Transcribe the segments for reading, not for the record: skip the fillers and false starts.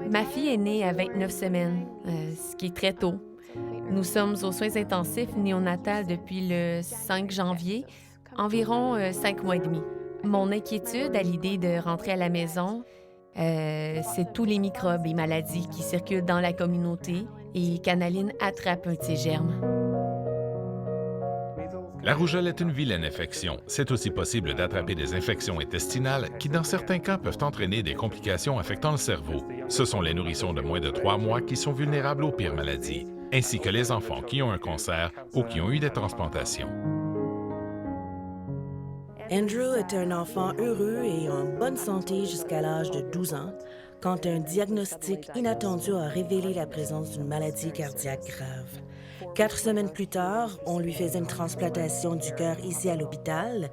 Ma fille est née à 29 semaines, ce qui est très tôt. Nous sommes aux soins intensifs néonatal depuis le 5 janvier, environ 5 mois et demi. Mon inquiétude à l'idée de rentrer à la maison, c'est tous les microbes et maladies qui circulent dans la communauté et qu'Annaline attrape un de ces germes. La rougeole est une vilaine infection. C'est aussi possible d'attraper des infections intestinales qui, dans certains cas, peuvent entraîner des complications affectant le cerveau. Ce sont les nourrissons de moins de 3 mois qui sont vulnérables aux pires maladies, ainsi que les enfants qui ont un cancer ou qui ont eu des transplantations. Andrew était un enfant heureux et en bonne santé jusqu'à l'âge de 12 ans, quand un diagnostic inattendu a révélé la présence d'une maladie cardiaque grave. 4 semaines plus tard, on lui faisait une transplantation du cœur ici à l'hôpital,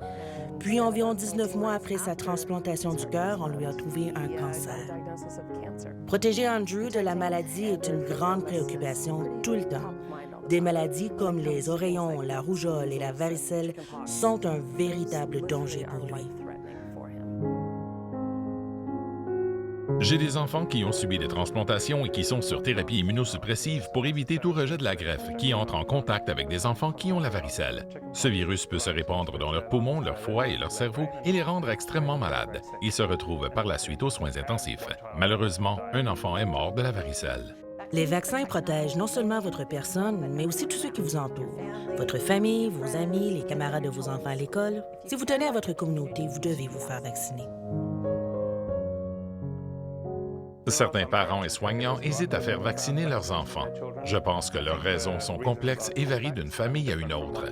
puis environ 19 mois après sa transplantation du cœur, on lui a trouvé un cancer. Protéger Andrew de la maladie est une grande préoccupation tout le temps. Des maladies comme les oreillons, la rougeole et la varicelle sont un véritable danger pour lui. J'ai des enfants qui ont subi des transplantations et qui sont sur thérapie immunosuppressive pour éviter tout rejet de la greffe qui entre en contact avec des enfants qui ont la varicelle. Ce virus peut se répandre dans leurs poumons, leur foie et leur cerveau et les rendre extrêmement malades. Ils se retrouvent par la suite aux soins intensifs. Malheureusement, un enfant est mort de la varicelle. Les vaccins protègent non seulement votre personne, mais aussi tous ceux qui vous entourent. Votre famille, vos amis, les camarades de vos enfants à l'école. Si vous tenez à votre communauté, vous devez vous faire vacciner. Certains parents et soignants hésitent à faire vacciner leurs enfants. Je pense que leurs raisons sont complexes et varient d'une famille à une autre.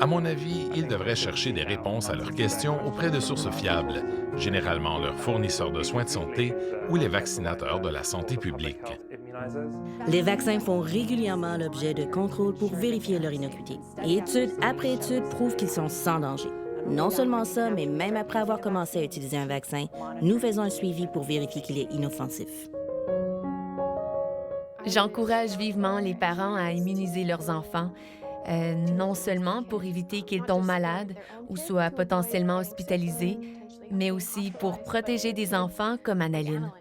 À mon avis, ils devraient chercher des réponses à leurs questions auprès de sources fiables, généralement leurs fournisseurs de soins de santé ou les vaccinateurs de la santé publique. Les vaccins font régulièrement l'objet de contrôles pour vérifier leur innocuité. Et étude après étude prouvent qu'ils sont sans danger. Non seulement ça, mais même après avoir commencé à utiliser un vaccin, nous faisons un suivi pour vérifier qu'il est inoffensif. J'encourage vivement les parents à immuniser leurs enfants, non seulement pour éviter qu'ils tombent malades ou soient potentiellement hospitalisés, mais aussi pour protéger des enfants comme Annaline.